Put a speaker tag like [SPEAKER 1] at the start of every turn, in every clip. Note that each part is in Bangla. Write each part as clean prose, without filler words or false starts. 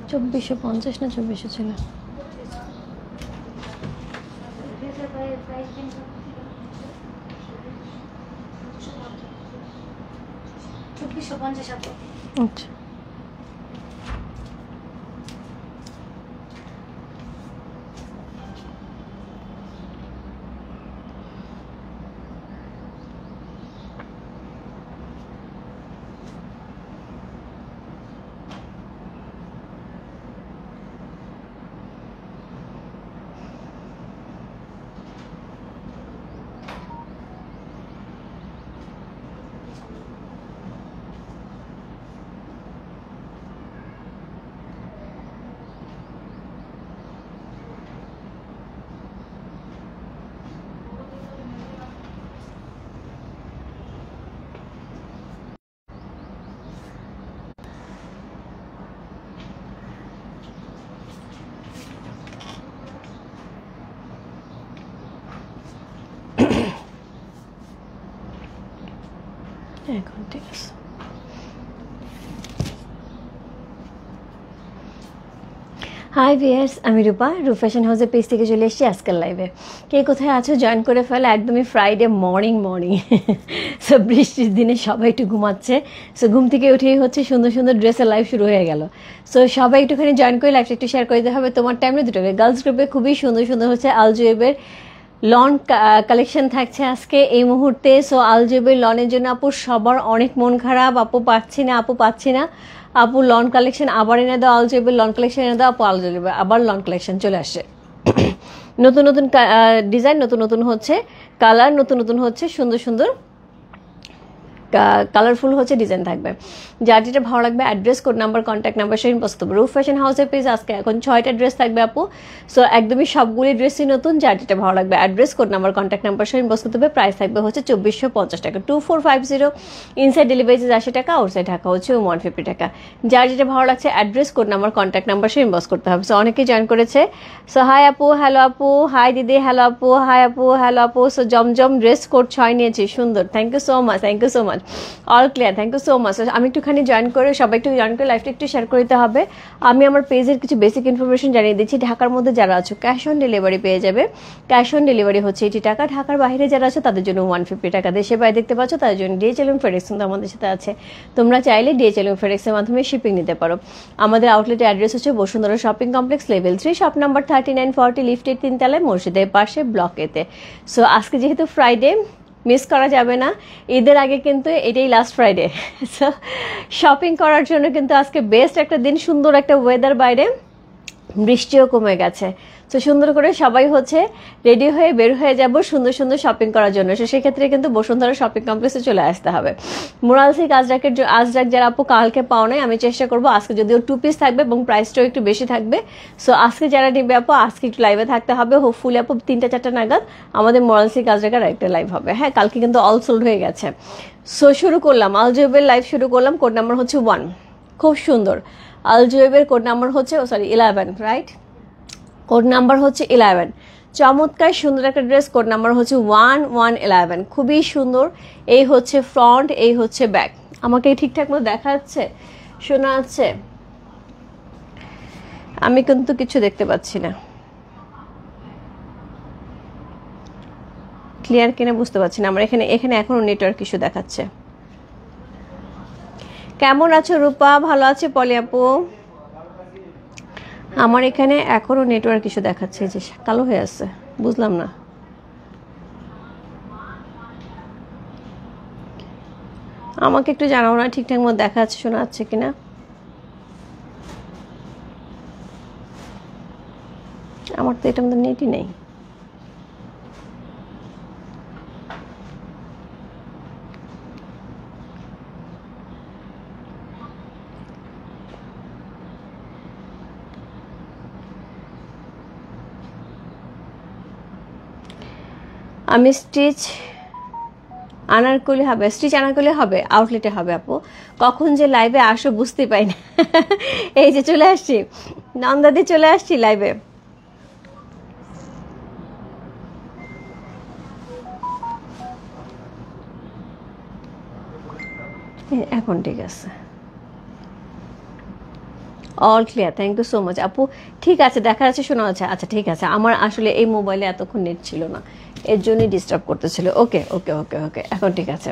[SPEAKER 1] 2450 না 2400 ছিল। আচ্ছা এখন ঠিক আছে। হাই ভিয়ার্স, আমি রূপা ফ্যাশন হাউসের পেজ থেকে চলে এসেছি আজকাল লাইভে। কে কোথায় আছো জয়েন করে ফেলো, একদমই ফ্রাইডে মর্নিং সো বৃষ্টির দিনে সবাই একটু ঘুমাচ্ছে, সো ঘুম থেকে উঠেই হচ্ছে সুন্দর সুন্দর ড্রেসের লাইভ শুরু হয়ে গেল। সো সবাই একটুখানি জয়েন করে লাইভটা একটু শেয়ার করে দিতে হবে। তোমার টাইমে দুটোকে গার্লস গ্রুপে খুবই সুন্দর সুন্দর হচ্ছে আলজুয়েবের লন কালেকশন থাকছে আজকে এই মুহূর্তে। সো আলজুয়েবের লনের জন্য আপু সবার অনেক মন খারাপ, আপু পাচ্ছি না আপু লন কালেকশন আবার এনে দাও, আলজুয়েবের লন কালেকশন এনে দাও আপু, আলজুয়েবের আবার লন কালেকশন চলে আসে। নতুন নতুন ডিজাইন, নতুন নতুন হচ্ছে কালার, নতুন নতুন হচ্ছে সুন্দর সুন্দর কালারফুল হচ্ছে ডিজাইন থাকবে। যার যেটা ভালো লাগবে address, code number, contact number send করতে হবে। ফ্যাশন হাউসের পেজ আজকে এখন 6টা ড্রেস থাকবে আপু। সো একদমই সবগুলি ড্রেসই নতুন, যার যেটা ভালো লাগবে address, code number, contact number send করতে হবে। প্রাইস থাকবে হচ্ছে 2450 টাকা, 2450। ইনসাইড ডেলিভারি 80 টাকা, আউটসাইড ঢাকা হচ্ছে 150 টাকা। যার যেটা ভালো লাগছে address, code number, contact number send করতে হবে। সো অনেকেই জয়েন করেছে। সো হাই আপু, হ্যালো আপু, হাই দিদি, হ্যালো আপু, হাই আপু, হ্যালো আপু। সো জমজম ড্রেস কোড 6 নিয়েছি, সুন্দর, thank you so much, thank you so much, all clear, thank you so much. আমি একটুখানি জয়েন করে সবাই একটু জয়েন করে লাইভটা একটু শেয়ার করে দিতে হবে। আমি আমার পেজের কিছু বেসিক ইনফরমেশন জানিয়ে দিচ্ছি। ঢাকার মধ্যে যারা আছো ক্যাশ অন ডেলিভারি পেয়ে যাবে, ক্যাশ অন ডেলিভারি হচ্ছে 80 টাকা। ঢাকার বাইরে যারা আছে তাদের জন্য 150 টাকা। দেশে বাইরে দেখতে পাচ্ছ তাদের জন্য ডিএচএল এবং ফেডেক্স কিন্তু আমাদের সাথে আছে। তোমরা চাইলে ডিএচএল এবং ফেডেক্সের মাধ্যমে শিপিং নিতে পারো। আমাদের আউটলেটের অ্যাড্রেস হচ্ছে Bashundhara shopping complex, level 3, shop number 3940, লিফটের 3 তলায়, মসজিদের পাশে, ব্লক এতে। সো আজকে যেহেতু ফ্রাইডে, মিস করা যাবে না। ঈদের আগে কিন্তু এটাই লাস্ট ফ্রাইডে, সো শপিং করার জন্য কিন্তু আজকে বেস্ট একটা দিন। সুন্দর একটা ওয়েদার, বাইরে বৃষ্টিও কমে গেছে। তো সুন্দর করে সবাই হচ্ছে রেডি হয়ে বের হয়ে যাব সুন্দর সুন্দর শপিং করার জন্য। সো সেক্ষেত্রে কিন্তু বসুন্ধরা শপিং কমপ্লেক্সে চলে আসতে হবে। মোরাল সিল্ক আজরাক যারা আপু কালকে পাও নাই, আমি চেষ্টা করবো আজকে যদিও 2 পিস থাকবে এবং প্রাইসটাও একটু বেশি থাকবে। সো আজকে যারা নিবে আপু আজকে একটু লাইভে থাকতে হবে। হোপফুলি আপু 3টা-4টা নাগাদ আমাদের মোরাল সিল্ক আজরাকের একটা লাইভ হবে। হ্যাঁ, কালকে কিন্তু অল সোল্ড হয়ে গেছে। সো শুরু করলাম, আলজুয়েবের লাইভ শুরু করলাম। কোড নাম্বার হচ্ছে 1, খুব সুন্দর। আলজুয়েবের কোড নাম্বার হচ্ছে 11, রাইট? কোড নাম্বার হচ্ছে 11। চমৎকার সুন্দর একটা ড্রেস, কোড নাম্বার হচ্ছে 1111। খুবই সুন্দর। এই হচ্ছে ফ্রন্ট, এই হচ্ছে ব্যাক। আমাকে ঠিকঠাক মতো দেখা যাচ্ছে, শোনা যাচ্ছে? আমি কিন্তু কিছু দেখতে পাচ্ছি না, ক্লিয়ার কিনা বুঝতে পারছি না। আমার এখানে এখনো নেটওয়ার্ক ইস্যু দেখাচ্ছে। কেমন আছো রূপা? ভালো আছে পলি আপু। আমার এখানে এখনো নেটওয়ার্ক ইস্যু দেখাচ্ছে, যে কালো হয়ে আছে, বুঝলাম না। আমাকে একটু জানাও না ঠিকঠাক মতো দেখা যাচ্ছে, শোনা যাচ্ছে কিনা। আমার তো এটার মধ্যে নেটই নেই। আমি স্টিচ আনারকলি হবে, স্টিচ আনারকলি হবে, আউটলেটে হবে আপু। কখন যে লাইভে আসো বুঝতে পাই না। এই যে চলে আসছি, নন্দাদি চলে আসছি লাইভে। এখন ঠিক আছে। All clear, thank you so much আপু। ঠিক আছে, দেখা যাচ্ছে, শোনা যাচ্ছে। আচ্ছা ঠিক আছে, আমার আসলে এই মোবাইলে এতক্ষণ নেট ছিল না, এর জন্যই ডিস্টার্ব করতেছিল। ওকে ওকে ওকে ওকে, এখন ঠিক আছে,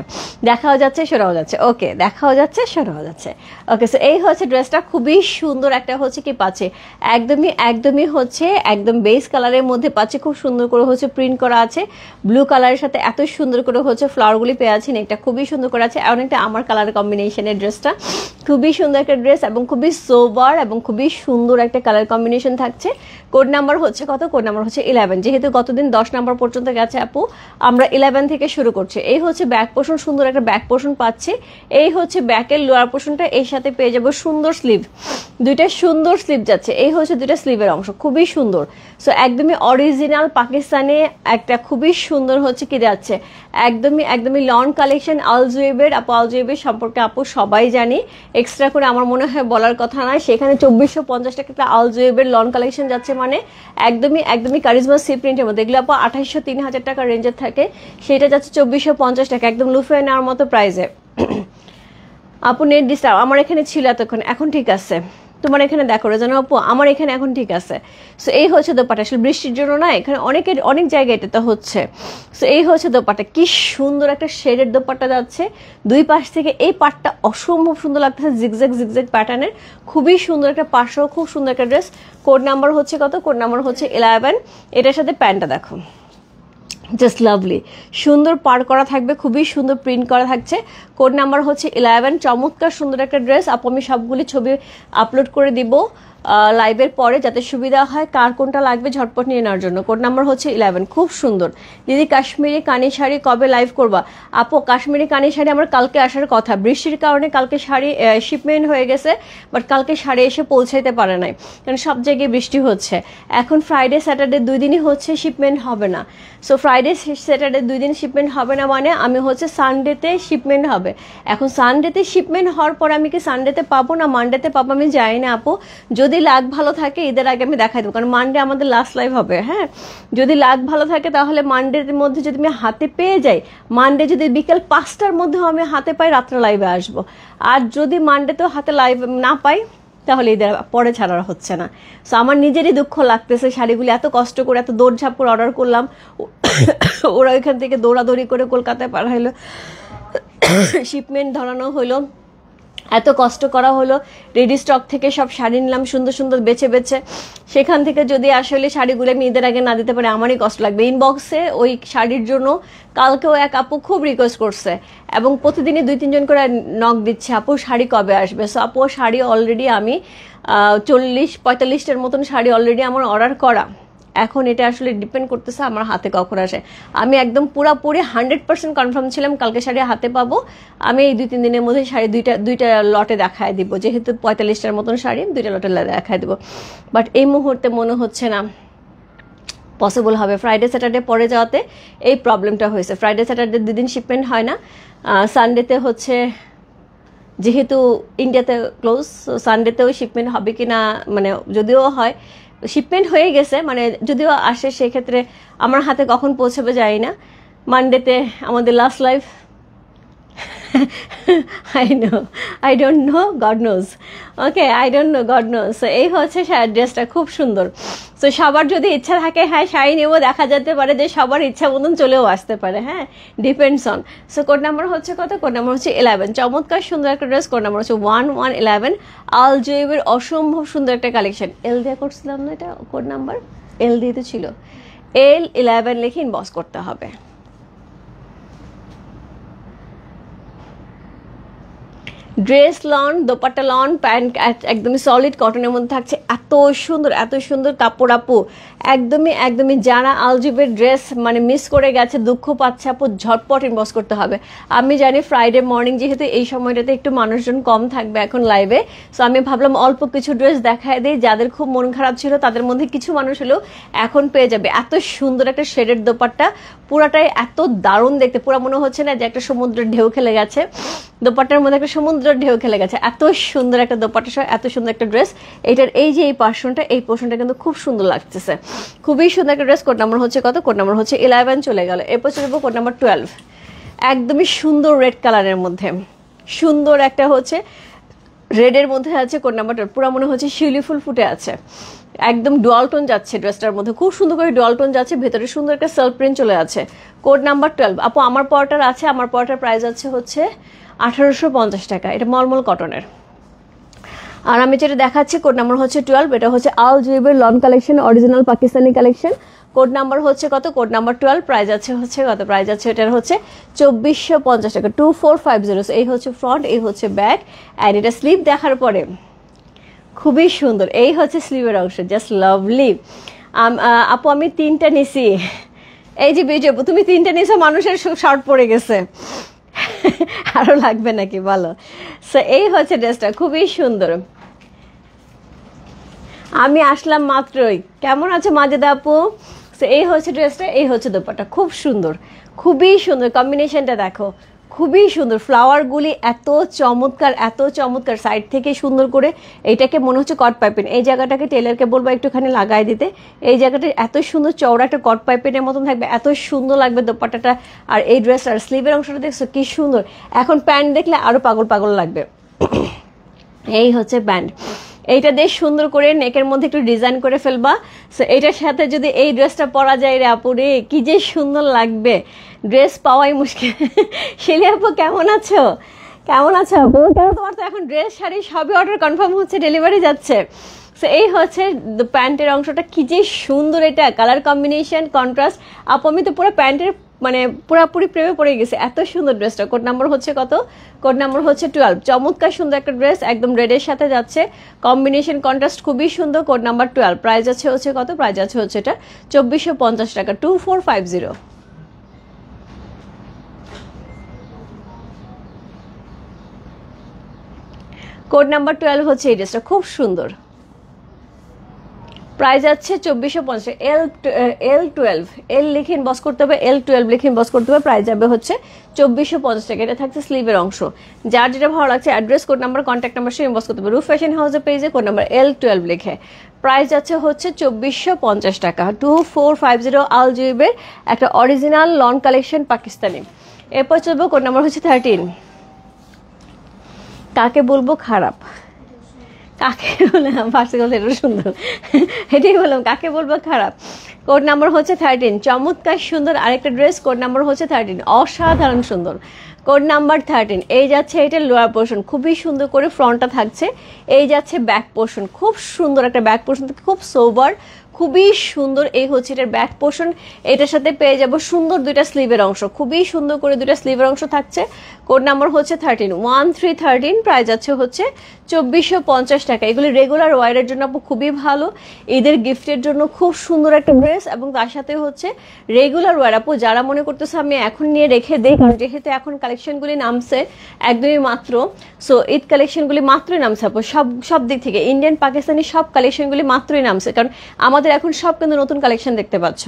[SPEAKER 1] দেখাও যাচ্ছে শোনাও যাচ্ছে। ওকে, দেখাও যাচ্ছে শোনাও যাচ্ছে। ওকে, সো এই হচ্ছে ড্রেসটা, খুবই সুন্দর একটা হচ্ছে কি পাচ্ছে, একদমই হচ্ছে একদম বেস কালারের মধ্যে পাচ্ছে, খুব সুন্দর করে হচ্ছে প্রিন্ট করা আছে, ব্লু কালারের সাথে এত সুন্দর করে হচ্ছে ফ্লাওয়ারগুলি পেয়ে আছেন, এটা খুবই সুন্দর করে আছে, অনেকটা আমার কালার কম্বিনেশনের ড্রেসটা, খুবই সুন্দর একটা ড্রেস এবং খুবই সোবার এবং খুবই সুন্দর একটা কালার কম্বিনেশন থাকছে। কোড নাম্বার হচ্ছে কত? কোড নাম্বার হচ্ছে 11। যেহেতু গতদিন 10 নাম্বার পর্যন্ত গেছে আপু, আমরা 11 থেকে শুরু করছি। এই হচ্ছে ব্যাক পোর্শন, সুন্দর একটা ব্যাক পোর্শন পাচ্ছি। এই হচ্ছে ব্যাকের লোয়ার পোর্শনটা, এর সাথে পেয়ে যাবো সুন্দর স্লিভ, দুইটা সুন্দর স্লিভ যাচ্ছে। এই হচ্ছে দুইটা স্লিভের অংশ, খুবই সুন্দর। সো একদমই অরিজিনাল পাকিস্তানে একটা খুবই সুন্দর হচ্ছে কি যাচ্ছে, একদমই লন কালেকশন আলজুয়েবের। আপু আলজুয়েবের সম্পর্কে আপু সবাই জানি, এক্সট্রা করে আমার মনে হয় বলার কথা নয়। সেখানে 2450 টাকা একটা আলজুয়েবের লন কালেকশন যাচ্ছে, মানে একদমই কারিজমা সি প্রিন্টের মধ্যে। এগুলো আপু 2800-3000 টাকা রেঞ্জের থাকে, সেটা যাচ্ছে 2450 টাকা, একদম লুফে নেওয়ার মতো প্রাইসে। আপু নেট ডিস্টার্ব আমার এখানে ছিল এতক্ষণ, এখন ঠিক আছে। তোমার এখানে দেখো জানো আপু, আমার এখানে এখন ঠিক আছে। সো এই হচ্ছে দোপাটা, আসলে বৃষ্টির জন্য না এখানে অনেক জায়গায় এটা হচ্ছে। সো এই হচ্ছে দোপাটা, কি সুন্দর একটা শেডের দোপাট্টা যাচ্ছে, দুই পাশ থেকে এই পাটটা অসম্ভব সুন্দর লাগতেছে, জিগজ্যাগ প্যাটার্নের, খুবই সুন্দর একটা পাশও, খুব সুন্দর একটা ড্রেস। কোড নাম্বার হচ্ছে কত? কোড নাম্বার হচ্ছে 11। এটার সাথে প্যান্টটা দেখো, জাস্ট লাভলি, সুন্দর পার করা থাকবে, খুবই সুন্দর প্রিন্ট করা থাকছে। কোড নাম্বার হচ্ছে 11। চমৎকার সুন্দর একটা ড্রেস আপু, আমি সবগুলি ছবি আপলোড করে দিব লাইভের পরে, যাতে সুবিধা হয় কার কোনটা লাগবে ঝটপট নিয়ে নেওয়ার জন্য। কোড নাম্বার হচ্ছে 11, খুব সুন্দর। দিদি কাশ্মীরি কানি শাড়ি কবে লাইভ করবা? আপু কাশ্মীরি কানি শাড়ি আমার কালকে আসার কথা, বৃষ্টির কারণে কালকে শাড়ি শিপমেন্ট হয়ে গেছে, বাট কালকে শাড়ি এসে পৌঁছাইতে পারে নাই, কারণ সব জায়গায় বৃষ্টি হচ্ছে। এখন ফ্রাইডে স্যাটারডে 2 দিনই হচ্ছে শিপমেন্ট হবে না। সো ফ্রাইডে স্যাটারডে 2 দিন শিপমেন্ট হবে না, মানে আমি হচ্ছে সানডেতে শিপমেন্ট হবে। এখন সানডেতে শিপমেন্ট হওয়ার পর আমি কি সানডেতে পাবো না মানডেতে পাবো আমি জানি না আপু। যদি লাক ভালো থাকে ঈদের আগে আমি দেখাই দেবো, কারণ মানডে আমাদের লাস্ট লাইভ হবে। হ্যাঁ, যদি লাক ভালো থাকে তাহলে মানডের মধ্যে যদি আমি হাতে পেয়ে যাই, মানডে যদি বিকেল 5টার মধ্যেও আমি হাতে পাই, রাত্রে লাইভে আসবো। আর যদি মানডেতেও হাতে লাইভ না পাই, তাহলে ঈদের পরে ছাড়া হচ্ছে না। সো আমার নিজেরই দুঃখ লাগতেছে, শাড়িগুলি এত কষ্ট করে এত দৌড়ঝাঁপ করে অর্ডার করলাম, ওরা ওইখান থেকে দৌড়াদৌড়ি করে কলকাতায় পাঠাইলো, শিপমেন্ট ধরানো হলো, এত কষ্ট করা হলো, রেডি স্টক থেকে সব শাড়ি নিলাম সুন্দর সুন্দর বেছে বেছে, সেখান থেকে যদি আসলে শাড়িগুলো আমি ঈদের আগে না দিতে পারি আমারই কষ্ট লাগবে। ইনবক্সে ওই শাড়ির জন্য কালকেও এক আপু খুব রিকোয়েস্ট করছে, এবং প্রতিদিনই 2-3 জন করে নক দিচ্ছে, আপু শাড়ি কবে আসবে। সো আপু শাড়ি অলরেডি আমি 40-45টার মতন শাড়ি অলরেডি আমার অর্ডার করা। এখন এটা আসলে ডিপেন্ড করতেছে আমার হাতে কখন আসে। আমি একদম পুরাপুরি 100% কনফার্ম ছিলাম কালকে শাড়ি হাতে পাবো। আমি এই 2-3 দিনের মধ্যে শাড়ি দুইটা লটে দেখায় দিব, যেহেতু 45টার মতন শাড়ি 2টা লটে দেখায় দিব, বাট এই মুহূর্তে মনে হচ্ছে না পসিবল হবে। ফ্রাইডে স্যাটারডে পরে যাওয়াতে এই প্রবলেমটা হয়েছে। ফ্রাইডে স্যাটারডে 2 দিন শিপমেন্ট হয় না, সানডেতে হচ্ছে, যেহেতু ইন্ডিয়াতে ক্লোজ, সানডেতেও শিপমেন্ট হবে কি না, মানে যদিও হয় শিপমেন্ট হয়ে গেছে, মানে যদিও আসে সেক্ষেত্রে আমার হাতে কখন পৌঁছাবে জানি না। মানডেতে আমাদের last live, I don't know, God knows. Okay, I don't know, God knows. So এই হচ্ছে ড্রেসটা, খুব সুন্দর। সো সবার যদি ইচ্ছা থাকে হ্যাঁ শাড়ি নেবো, দেখা যেতে পারে যে সবার ইচ্ছা মতন চলেও আসতে পারে। হ্যাঁ, depends on. So code number হচ্ছে কত? কোড নাম্বার হচ্ছে 11। চমৎকার সুন্দর একটা ড্রেস, কোড নাম্বার হচ্ছে 1111। আল জুয়েবের অসম্ভব সুন্দর একটা কালেকশন। এল দিয়ে করছিলাম না, এটা কোড নাম্বার এল দিয়ে তো ছিল, L11 লিখে ইনবক্স করতে হবে। Dress lawn, dupatta lawn, pant একদমই সলিড কটনের মধ্যে থাকছে, এত সুন্দর কাপড় আপু, একদমই যারা আলজুবের ড্রেস মানে মিস করে গেছে, দুঃখ পাচ্ছে আপু, ঝটপট ইনবক্স করতে হবে। আমি জানি ফ্রাইডে মর্নিং যেহেতু এই সময়টাতে একটু মানুষজন কম থাকবে এখন লাইভে, সো আমি ভাবলাম অল্প কিছু ড্রেস দেখায় দিই, যাদের খুব মন খারাপ ছিল তাদের মধ্যে কিছু মানুষ হলেও এখন পেয়ে যাবে। এত সুন্দর একটা শেডের দোপাট্টা, পুরাটাই এত দারুণ দেখতে, পুরা মনে হচ্ছে না যে একটা সমুদ্রের ঢেউ খেলে গেছে, দোপাট্টার মধ্যে একটা সমুদ্রের ঢেউ খেলে গেছে। এত সুন্দর একটা দোপাট্টা সহ এত সুন্দর একটা ড্রেস। এটার এই যে এই পোর্শনটা কিন্তু খুব সুন্দর লাগতেছে, খুবই সুন্দর একটা ড্রেস। কোড নাম্বার হচ্ছে কত? কোড নাম্বার হচ্ছে 11 চলে গেল। এরপর চলে যাবো কোড নাম্বার 12। একদমই সুন্দর রেড কালারের মধ্যে, সুন্দর একটা হচ্ছে রেডের মধ্যে আছে, কোড নাম্বারটা পুরো মনে হচ্ছে শিউলি ফুল ফুটে আছে, একদম ডুয়াল টোন যাচ্ছে ড্রেসটার মধ্যে, খুব সুন্দর করে ডুয়াল টোন যাচ্ছে, ভেতরে সুন্দর একটা সেলফ প্রিন্ট চলে আছে। Code number 12। আপু আমার পরটার আছে, আমার পরটার প্রাইস আছে হচ্ছে 1850 টাকা, এটা মলমল কটনের। আর আমি যেটা দেখাচ্ছি কোড নাম্বার হচ্ছে 12, এটা হচ্ছে আল জুয়েবের lawn collection, original Pakistani collection. Code number হচ্ছে কত? কোড নাম্বার 12, প্রাইস আছে হচ্ছে কত? প্রাইস আছে এটার হচ্ছে 2450 টাকা, 2450। এই হচ্ছে ফ্রন্ট, এই হচ্ছে ব্যাক, অ্যান্ড এটা স্লিভ দেখার পরে খুবই সুন্দর। এই হচ্ছে স্লিভের অংশ, জাস্ট লাভলি। আপু আমি 3টা নিছি, এই যে বিজয় তুমি 3টা নিছো, মানুষের শর্ট পড়ে গেছে, আরো লাগবে নাকি বলো? সো এই হচ্ছে ড্রেসটা, খুবই সুন্দর। আমি আসলাম মাত্রই, কেমন আছে মাজেদা আপু? সো এই হচ্ছে ড্রেসটা, এই হচ্ছে দোপাট্টা, খুব সুন্দর, খুবই সুন্দর কম্বিনেশনটা দেখো, খুবই সুন্দর। ফ্লাওয়ারগুলি এত চমৎকার, এত চমৎকার, সাইড থেকে সুন্দর করে এইটাকে মনে হচ্ছে কট পাইপিন। এই জায়গাটাকে টেলারকে বলবো একটুখানি লাগাই দিতে, এই জায়গাটা এত সুন্দর চওড়া একটা কট পাইপিনের মতন থাকবে, এত সুন্দর লাগবে দোপাট্টাটা। আর এই ড্রেসটার স্লিভের অংশটা দেখছো কি সুন্দর, এখন প্যান্ট দেখলে আরো পাগল পাগল লাগবে। এই হচ্ছে প্যান্ট, এইটা দিয়ে সুন্দর করে নেকের মধ্যে একটু ডিজাইন করে ফেলবা। সো এইটার সাথে যদি এই ড্রেসটা পরা যায় রে আপু রে, কি যে সুন্দর লাগবে, ড্রেস পাওয়াই মুশকিল। শিলি আপু কেমন আছো? কেমন আছো আপু? কেন তোমার তো এখন ড্রেস শাড়ি সবই অর্ডার কনফার্ম হচ্ছে, ডেলিভারি যাচ্ছে। সো এই হচ্ছে প্যান্টের অংশটা, কি যে সুন্দর, এটা কালার কম্বিনেশন কন্ট্রাস্ট। আপু আমি তো পুরো প্যান্টের মানে পুরাপুরি প্রেমে পড়ে গেছে, এত সুন্দর ড্রেসটা। কোড নাম্বার হচ্ছে কত? কোড নাম্বার হচ্ছে 12। চমৎকার সুন্দর একটা ড্রেস, একদম রেডের সাথে যাচ্ছে, কম্বিনেশন কন্ট্রাস্ট খুবই সুন্দর। কোড নাম্বার 12, প্রাইস আছে হচ্ছে কত? প্রাইস আছে হচ্ছে এটা 2450 টাকা, 2450। কোড নাম্বার 12 হচ্ছে এই ড্রেসটা, খুব সুন্দর, প্রাইস আছে 2450। L12 এল লিখে ইনবক্স করতে হবে, L12 লিখে ইনবক্স করতে হবে, প্রাইস যাবে হচ্ছে 2450 টাকা। এটা থাকছে স্লিভের অংশ। যার যেটা ভালো লাগছে address, code number, contact number সে ইনবক্স করতে হবে। রূপ ফ্যাশন হাউসের পেজে কোড নাম্বার L12 লিখে, প্রাইস যাচ্ছে হচ্ছে 2450 টাকা, 2450। আল জুয়েবের একটা অরিজিনাল লন কালেকশন পাকিস্তানি। এরপর চলবো কোড নাম্বার হচ্ছে 13। কাকে বলবো খারাপ, কাকে বললাম ফার্স্ট কথা, এটা সুন্দর, এটাই বললাম, কাকে বলবো খারাপ। কোড নাম্বার হচ্ছে 13, চমৎকার সুন্দর আরেকটা ড্রেস, কোড নাম্বার হচ্ছে 13, অসাধারণ সুন্দর। কোড নাম্বার 13, এই যাচ্ছে এটা লোয়ার পোর্শন, খুবই সুন্দর করে ফ্রন্টটা থাকছে, এই যাচ্ছে ব্যাক পোর্শন, খুব সুন্দর একটা ব্যাক পোর্শন, খুব সোবার, খুবই সুন্দর। এই হচ্ছে এটার ব্যাক পোর্শন, এটার সাথে পেয়ে যাব সুন্দর দুইটা স্লিভের অংশ, খুবই সুন্দর করে দুইটা স্লিভের অংশ থাকছে। কোড নাম্বার হচ্ছে 13, 1313, প্রাইস আছে হচ্ছে 2450 টাকা। এগুলি রেগুলার ওয়ারের জন্য খুবই ভালো, ঈদের গিফটের জন্য খুব সুন্দর একটা ড্রেস, এবং তার সাথে হচ্ছে রেগুলার ওয়ার। আপু যারা মনে করতেছে আমি এখন নিয়ে রেখে দেই, কারণ যেহেতু এখন কালেকশনগুলি নামছে একদমই মাত্র, সো ঈদ কালেকশনগুলি মাত্রই নামছে আপু, সব দিক থেকে ইন্ডিয়ান পাকিস্তানি সব কালেকশনগুলি মাত্রই নামছে, কারণ আমাদের এখন সব কিন্তু নতুন কালেকশন দেখতে পাচ্ছ।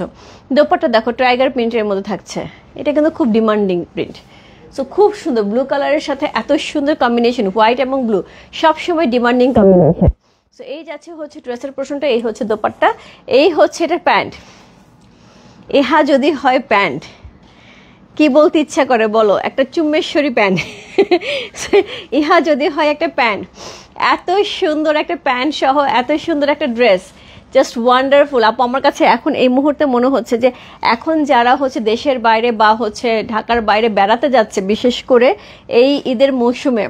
[SPEAKER 1] দোপাট্টা দেখো টাইগার প্রিন্টের মধ্যে থাকছে, এটা কিন্তু খুব ডিমান্ডিং প্রিন্ট। সো খুব সুন্দর, ব্লু কালারের সাথে এত সুন্দর কম্বিনেশন, হোয়াইট এবং ব্লু সবসময় ডিমান্ডিং কম্বিনেশন। সো এই যাচ্ছে হচ্ছে ড্রেসের পোর্শনটা, এই হচ্ছে দোপাট্টা, এই হচ্ছে এটা প্যান্ট। ইহা যদি হয় প্যান্ট, কি বলতে ইচ্ছা করে বলো, একটা চুম্বেশ্বরী প্যান্ট। ইহা যদি হয় একটা প্যান্ট, এত সুন্দর একটা প্যান্ট সহ এত সুন্দর একটা ড্রেস, জাস্ট ওয়ান্ডারফুল। আপু আমার কাছে এখন এই মুহূর্তে মনে হচ্ছে যে এখন যারা হচ্ছে দেশের বাইরে বা হচ্ছে ঢাকার বাইরে বেড়াতে যাচ্ছে, বিশেষ করে এই ঈদের মৌসুমে,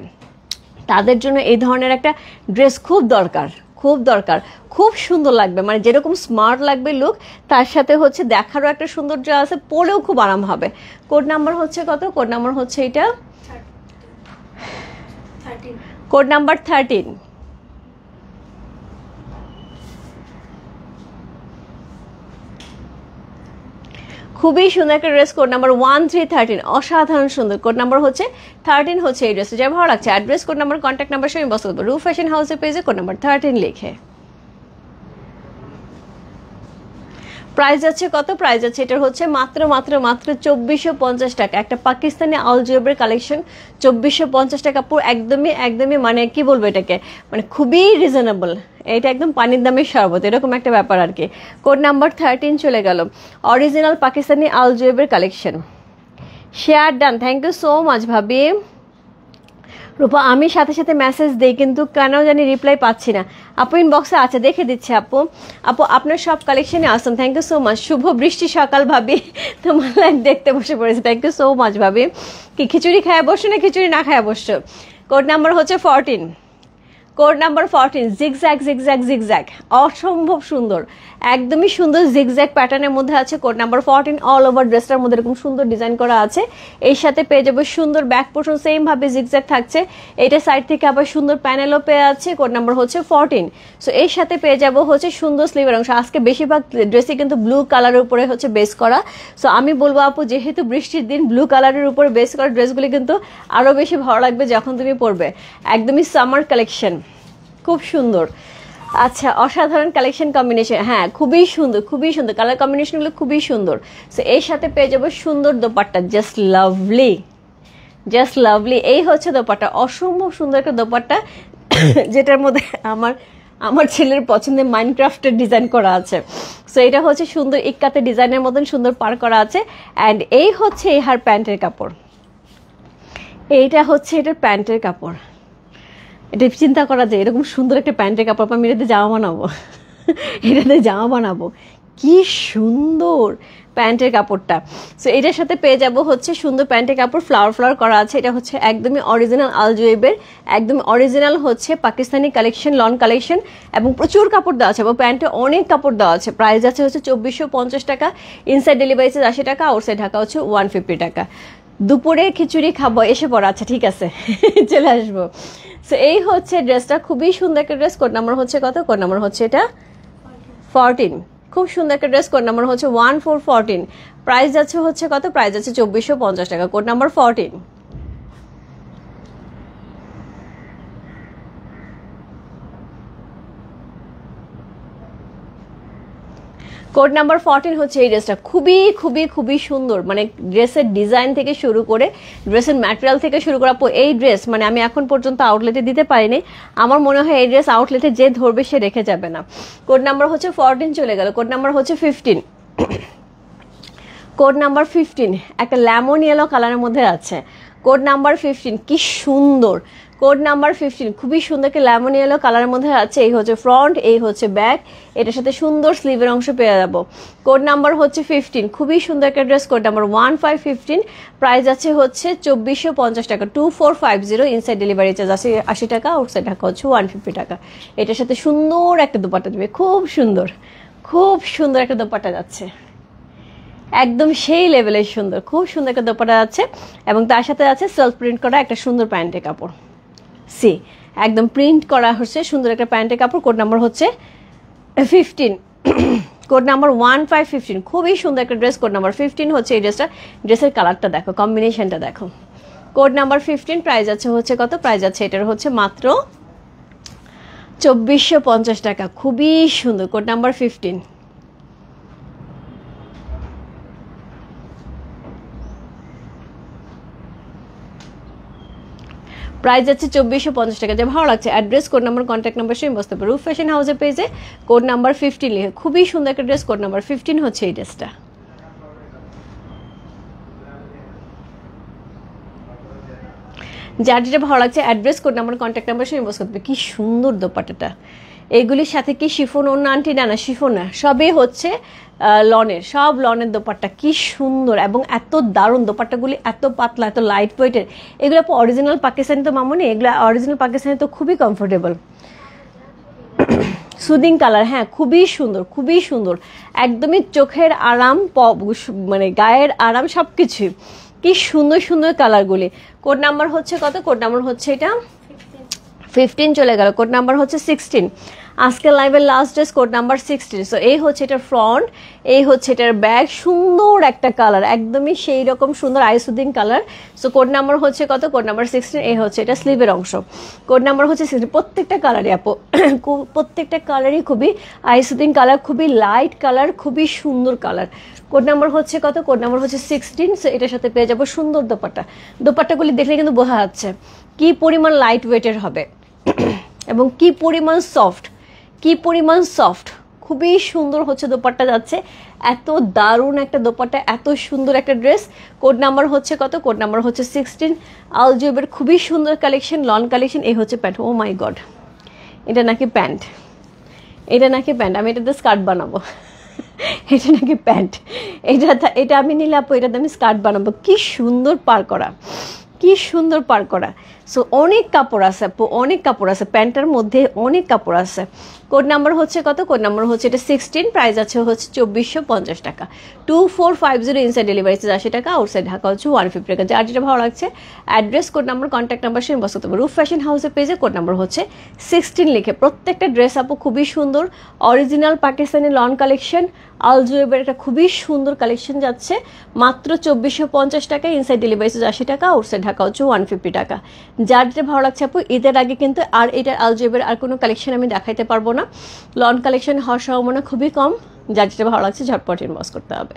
[SPEAKER 1] তাদের জন্য এই ধরনের একটা ড্রেস খুব দরকার, খুব দরকার, খুব সুন্দর লাগবে, মানে যেরকম স্মার্ট লাগবে লুক, তার সাথে হচ্ছে দেখারও একটা সৌন্দর্য আছে, পরেও খুব আরাম হবে। কোড নাম্বার হচ্ছে কত? কোড নাম্বার হচ্ছে এটা 13, কোড নাম্বার 13। খুবই সুন্দর একটা ড্রেস, কোড নাম্বার 1313, অসাধারণ সুন্দর। কোড নাম্বার হচ্ছে 13 হচ্ছে এই ড্রেসটা, যা ভালো লাগছে address, code number, contact number সঙ্গে বস করবো। রূপ ফ্যাশন হাউসের পেজে কোড নাম্বার 13 লিখে, প্রাইস আছে কত? প্রাইস আছে এটার হচ্ছে মাত্র 2450 টাকা। একটা পাকিস্তানি আল জুয়েবের কালেকশন 2450 টাকা, পুরো একদমই মানে কি বলবো এটাকে, মানে খুবই রিজনেবল, এটা একদম পানির দামের শরবত, এরকম একটা ব্যাপার আর কি। কোড নাম্বার 13 চলে গেল, অরিজিনাল পাকিস্তানি আল জুয়েবের collection. Share done, thank you so much ভাবি। রূপা আমি সাথে সাথে মেসেজ দেই কিন্তু কেন জানি রিপ্লাই পাচ্ছি না। আপু ইনবক্সে আছে, দেখে দিচ্ছি আপু। আপু আপনার সব কালেকশনে আসুন, থ্যাংক ইউ সো মাচ। শুভ বৃষ্টি সকাল ভাবি, তোমার লাইভ দেখতে বসে পড়েছে, থ্যাংক ইউ সো মাচ ভাবি। কি খিচুড়ি খায় বসছো না খিচুড়ি না খায় বসছো? কোড নাম্বার হচ্ছে 14, code number 14, zigzag zigzag zigzag, অসম্ভব সুন্দর, একদমই সুন্দর জিগজ্যাগ প্যাটার্নের মধ্যে আছে। কোড নাম্বার 14, অল ওভার ড্রেসটার মধ্যে এরকম সুন্দর ডিজাইন করা আছে। এর সাথে পেয়ে যাবো সুন্দর ব্যাক পোর্শন, সেম ভাবে জিগজ্যাগ থাকছে। এটা সাইড থেকে আবার সুন্দর প্যানেলও পেয়ে আছে। কোড নাম্বার হচ্ছে 14। সো এর সাথে পেয়ে যাবো হচ্ছে সুন্দর স্লিভের অংশ। আজকে বেশিরভাগ ড্রেসই কিন্তু ব্লু কালারের উপরে হচ্ছে বেস করা। সো আমি বলবো আপু, যেহেতু বৃষ্টির দিন, ব্লু কালারের উপরে বেস করা ড্রেসগুলি কিন্তু আরো বেশি ভালো লাগবে যখন তুমি পরবে। একদমই সামার কালেকশন, খুব সুন্দর। আচ্ছা, অসাধারণ কালেকশন কম্বিনেশন, হ্যাঁ খুবই সুন্দর, খুবই সুন্দর কালার কম্বিনেশনগুলো, খুবই সুন্দর। সো এর সাথে পেয়ে যাবো সুন্দর dupatta, just lovely, just lovely. এই হচ্ছে দোপাট্টা, অসম্ভব সুন্দর একটা দোপাট্টা যেটার মধ্যে আমার ছেলের পছন্দের মাইনক্রাফটের ডিজাইন করা আছে। সো এটা হচ্ছে সুন্দর ইক্কাতে ডিজাইনের মতন সুন্দর পার করা আছে। অ্যান্ড এই হচ্ছে ইহার প্যান্টের কাপড়, এইটা হচ্ছে এটার প্যান্টের কাপড়। এটা চিন্তা করা যায় এরকম সুন্দর একটা প্যান্টের কাপড় আমি এটাতে জামা বানাবো, এটাতে জামা বানাবো, কি সুন্দর প্যান্টের কাপড়টা। সো এটার সাথে পেয়ে যাবো হচ্ছে সুন্দর প্যান্টের কাপড়, ফ্লাওয়ার ফ্লাওয়ার করা আছে। এটা হচ্ছে একদমই অরিজিনাল আলজুয়েবের, একদম অরিজিনাল হচ্ছে পাকিস্তানি কালেকশন, লন কালেকশন, এবং প্রচুর কাপড় দেওয়া আছে এবং প্যান্টে অনেক কাপড় দেওয়া আছে। প্রাইস আছে হচ্ছে 2450 টাকা, ইনসাইড ডেলিভারি চার্জ 80 টাকা, আউটসাইড ঢাকা হচ্ছে 150 টাকা। দুপুরে খিচুড়ি খাবো, এসে পড়া, আচ্ছা ঠিক আছে চলে আসবো। সো এই হচ্ছে ড্রেসটা, খুবই সুন্দর একটা ড্রেস। কোড নাম্বার হচ্ছে কত? কোড নাম্বার হচ্ছে এটা 14, খুব সুন্দর একটা ড্রেস। কোড নাম্বার হচ্ছে 1414, প্রাইস যাচ্ছে হচ্ছে কত? প্রাইস যাচ্ছে 2450 টাকা, কোড নাম্বার 14। কোড নাম্বার 14 হচ্ছে এই ড্রেসটা, খুবই খুবই খুবই সুন্দর। মানে ড্রেসের ডিজাইন থেকে শুরু করে ড্রেসের ম্যাটেরিয়াল থেকে শুরু করে এই ড্রেস মানে আমি এখন পর্যন্ত আউটলেটে দিতে পারিনি। আমার মনে হয় এই ড্রেস আউটলেটে যে ধরবে সে রেখে যাবে না। কোড নাম্বার হচ্ছে 14 চলে গেল। কোড নাম্বার হচ্ছে 15, কোড নাম্বার 15 একটা লেমন ইয়েলো কালারের মধ্যে আছে। কোড নাম্বার 15, কি সুন্দর। কোড নাম্বার 15 খুবই সুন্দর একটা লেমন ইয়েলো কালারের মধ্যে আছে। এই হচ্ছে ফ্রন্ট, এই হচ্ছে ব্যাক, এটার সাথে সুন্দর স্লিভের অংশ পেয়ে যাবো। কোড নাম্বার হচ্ছে 15, খুবই সুন্দর একটা ড্রেস। কোড নাম্বার 1515, প্রাইস আছে হচ্ছে 2450 টাকা, 2450, ইনসাইড ডেলিভারি চার্জ আছে 80 টাকা, আউটসাইড ঢাকা হচ্ছে 150 টাকা। এটার সাথে সুন্দর একটা দোপাট্টা দেবে, খুব সুন্দর, খুব সুন্দর একটা দোপাট্টা যাচ্ছে, একদম সেই লেভেলের সুন্দর, খুব সুন্দর একটা দোপাট্টা আছে। এবং তার সাথে আছে সেলফ প্রিন্ট করা একটা সুন্দর প্যান্টের কাপড়, সি একদম প্রিন্ট করা হচ্ছে সুন্দর একটা প্যান্টের কাপড়। কোড নাম্বার হচ্ছে 15, কোড নাম্বার 1515, খুবই সুন্দর একটা ড্রেস। কোড নাম্বার 15 হচ্ছে এই ড্রেসটা, ড্রেসের কালারটা দেখো, কম্বিনেশনটা দেখো। কোড নাম্বার 15, প্রাইস আছে হচ্ছে কত? প্রাইস আছে এটার হচ্ছে মাত্র 2450 টাকা, খুবই সুন্দর। কোড নাম্বার 15, প্রাইস যাচ্ছে 2450 টাকা। যে ভালো লাগছে address, code number, contact number same বসতে পারে। রূপ ফ্যাশন হাউসের পেজে কোড নাম্বার 15 লিখে, খুবই সুন্দর একটা ড্রেস। কোড নাম্বার 15 হচ্ছে এই ড্রেসটা। যার যেটা ভালো লাগছে address, code number, contact number same বসতে পারে। কি সুন্দর দোপাট্টাটা, এইগুলির সাথে কি শিফন অন্য আন্টি? না না শিফন না, সবই হচ্ছে লনের, সব লনের দোপাট্টা, কি সুন্দর এবং এত দারুণ দোপাট্টাগুলি, এত পাতলা, এত লাইট ওয়েটের। এগুলো অরিজিনাল পাকিস্তানি তো মামুনি, এগুলো অরিজিনাল পাকিস্তানি তো খুবই কমফোর্টেবল, সুদিং কালার, হ্যাঁ খুবই সুন্দর, খুবই সুন্দর, একদমই চোখের আরাম, মানে গায়ের আরাম, সবকিছু কি সুন্দর সুন্দর কালারগুলি। কোড নাম্বার হচ্ছে কত? কোড নাম্বার হচ্ছে এটা 15 চলে গেল। কোড নাম্বার হচ্ছে 16, আজকের লাইভের last dress. Code number 16। So এই হচ্ছে এটার ফ্রন্ট, এই হচ্ছে এটার ব্যাক, সুন্দর একটা কালার, একদমই সেই রকম সুন্দর আইসুদিন কালার। সো কোড নাম্বার হচ্ছে কত? Code number 16। এই হচ্ছে এটা স্লিভের অংশ। কোড নাম্বার হচ্ছে 16। প্রত্যেকটা কালারই আপু, প্রত্যেকটা কালারই খুবই আইসুদিন কালার, খুবই লাইট কালার, খুবই সুন্দর কালার। কোড নাম্বার হচ্ছে কত? কোড নাম্বার হচ্ছে 16। সো এটার সাথে পেয়ে যাবো সুন্দর দোপাট্টা। দোপাট্টাগুলি দেখলে কিন্তু বোঝা যাচ্ছে কি পরিমাণ লাইট ওয়েটের হবে এবং কি পরিমাণ সফট, কি পরিমাণ সফট, খুবই সুন্দর হচ্ছে দোপাট্টা যাচ্ছে, এত দারুণ একটা দোপাট্টা, এত সুন্দর একটা ড্রেস। কোড নাম্বার হচ্ছে কত? কোড নাম্বার হচ্ছে 16। আলজুবের খুবই সুন্দর কালেকশন, লন কালেকশন। এই হচ্ছে প্যান্ট। ও মাই গড, এটা নাকি প্যান্ট, এটা নাকি প্যান্ট। আমি এটাতে স্কার্ট বানাবো। এটা নাকি প্যান্ট, এটা আমি নিলে আপু এটাতে আমি স্কার্ট বানাবো। কি সুন্দর পার করা, কি সুন্দর পার করা। সো অনেক কাপড় আছে আপু, অনেক কাপড় আছে, প্যান্টের মধ্যে অনেক কাপড় আছে। কোড নাম্বার হচ্ছে কত? কোড নাম্বার হচ্ছে এটা 16, প্রাইস আছে হচ্ছে 2450 টাকা। 2450 ইনসাইড ডেলিভারি 80 টাকা, আউটসাইড ঢাকা হচ্ছে 150 টাকা। যার যেটা ভালো লাগছে address, code number, contact number সে বসতে হবে। রূপ ফ্যাশন হাউসের পেজে কোড নাম্বার হচ্ছে 16 লিখে। প্রত্যেকটা ড্রেস আপু খুবই সুন্দর, অরিজিনাল পাকিস্তানি লন কালেকশন। আলজুয়েবের একটা খুবই সুন্দর কালেকশন যাচ্ছে মাত্র 2450 টাকা, ইনসাইড ডেলিভারি 80 টাকা, আউটসাইড ঢাকা হচ্ছে 150 টাকা। যার যেটা ভালো লাগছে আপু, ঈদের আগে কিন্তু আর এটার আলজুয়েবের আর কোনো কালেকশন আমি দেখাইতে পারবো না, লন কালেকশন হওয়ার সম্ভাবনা খুবই কম। যার যেটা ভালো লাগছে ঝটপট ইনবক্স করতে হবে।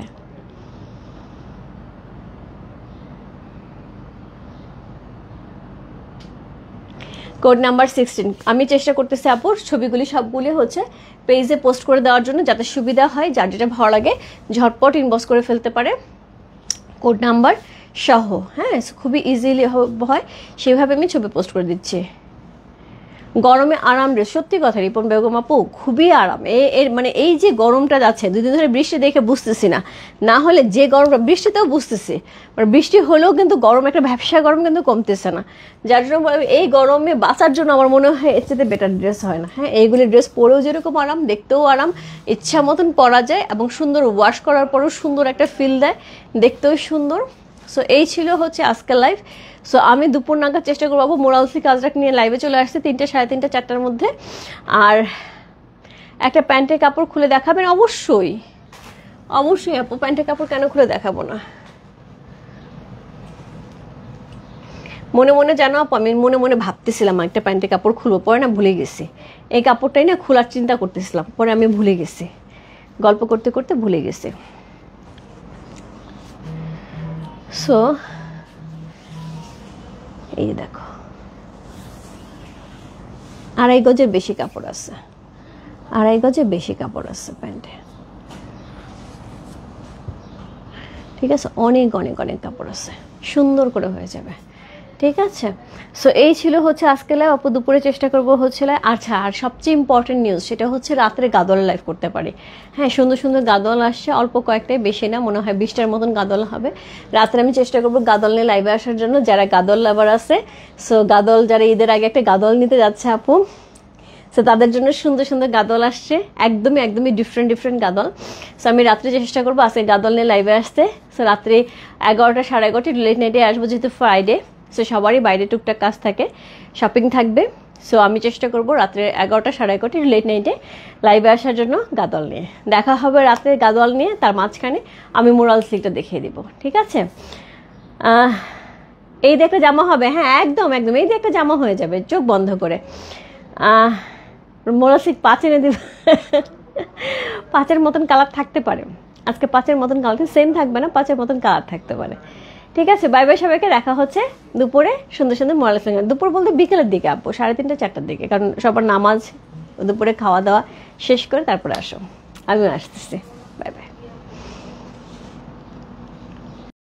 [SPEAKER 1] Code number 16। আমি চেষ্টা করতেছি আপুর ছবিগুলি সবগুলি হচ্ছে পেজে পোস্ট করে দেওয়ার জন্য, যাতে সুবিধা হয়, যার যেটা ভালো লাগে ঝটপট ইনবক্স করে ফেলতে পারে কোড নাম্বার সহ। হ্যাঁ, খুবই ইজিলি হয়, সেভাবে আমি ছবি পোস্ট করে দিচ্ছি। গরমে আরাম ড্রেস, সত্যি কথা রিপন বেগম আপু, খুবই আরাম। এর মানে এই যে গরমটা যাচ্ছে, দুদিন ধরে বৃষ্টি দেখে বুঝতেছি না, না হলে যে গরমটা, বৃষ্টিতেও বুঝতেছি, মানে বৃষ্টি হলেও কিন্তু গরম, একটা ব্যবসা গরম কিন্তু কমতেছে না। যার জন্য এই গরমে বাঁচার জন্য আমার মনে হয় এর চেয়ে বেটার ড্রেস হয় না। হ্যাঁ, এইগুলি ড্রেস পরেও যেরকম আরাম, দেখতেও আরাম, ইচ্ছা মতন পরা যায়, এবং সুন্দর ওয়াশ করার পরেও সুন্দর একটা ফিল দেয়, দেখতেও সুন্দর। সো এই ছিল হচ্ছে আজকের লাইভ। সো আমি দুপুর নাগাদ চেষ্টা করবো মোরাল সিল্ক আজরাক নিয়ে লাইভে চলে আসছে 3টে, 3:30, 4টার মধ্যে। আর একটা প্যান্টের কাপড় খুলে দেখাবেন? অবশ্যই, অবশ্যই আপু, প্যান্টের কাপড় কেন খুলে দেখাবো না। মনে মনে জানো আপু, আমি মনে মনে ভাবতেছিলাম একটা প্যান্টের কাপড় খুলবো, পরে না ভুলে গেছি। এই কাপড়টাই না খোলার চিন্তা করতেছিলাম, পরে আমি ভুলে গেছি, গল্প করতে করতে ভুলে গেছি। সো এই দেখো, 2.5 গজের বেশি কাপড় আছে, 2.5 গজের বেশি কাপড় আছে প্যান্টে, ঠিক আছে? অনেক অনেক অনেক কাপড় আছে, সুন্দর করে হয়ে যাবে, ঠিক আছে? সো এই ছিল হচ্ছে আজকে লাইভ আপু। দুপুরে চেষ্টা করবো হচ্ছে লাইভ। আচ্ছা, আর সবচেয়ে ইম্পর্টেন্ট নিউজ, সেটা হচ্ছে রাত্রে গাদল লাইভ করতে পারি। হ্যাঁ, সুন্দর সুন্দর গাদল আসছে, অল্প কয়েকটাই, বেশি না, মনে হয় 20টার মতন গাদল হবে রাত্রে। আমি চেষ্টা করবো গাদল নিয়ে লাইভে আসার জন্য, যারা গাদল লাভার আছে। সো গাদল, যারা ঈদের আগে একটা গাদল নিতে যাচ্ছে আপু, সো তাদের জন্য সুন্দর সুন্দর গাদল আসছে, একদমই একদমই ডিফারেন্ট ডিফারেন্ট গাদল। সো আমি রাত্রে চেষ্টা করবো আজকে গাদল নিয়ে লাইভে আসতে। সো রাত্রে 11টা, 11:30 লেট নাইটে আসবো, যেহেতু ফ্রাইডে। সো সবারই বাইরে টুকটাক কাজ থাকে, শপিং থাকবে। সো আমি চেষ্টা করবো রাত্রে 11টা, 11:30 লেট নাইটে লাইভে আসার জন্য গাদল নিয়ে। দেখা হবে রাত্রে গাদল নিয়ে, তার মাঝখানে আমি মোরাল সিল্কটা দেখিয়ে দিব, ঠিক আছে? এই দিয়ে একটা জামা হবে, হ্যাঁ একদম একদম, এই দিয়ে একটা জামা হয়ে যাবে চোখ বন্ধ করে। মোরাল সিল্ক 5 এনে দিব। 5-এর মতন কালার থাকতে পারে আজকে, 5-এর মতন কালার সেম থাকবে না, 5-এর মতন কালার থাকতে পারে, ঠিক আছে? বাই বাই সবাইকে, দেখা হচ্ছে দুপুরে সুন্দর সুন্দর মোরাল সিল্ক। দুপুর বলতে বিকেলের দিকে আপু, 3:30, 4টার দিকে, কারণ সবার নামাজ, দুপুরে খাওয়া দাওয়া শেষ করে তারপরে আসো, আমিও আসতেছি। Bye bye.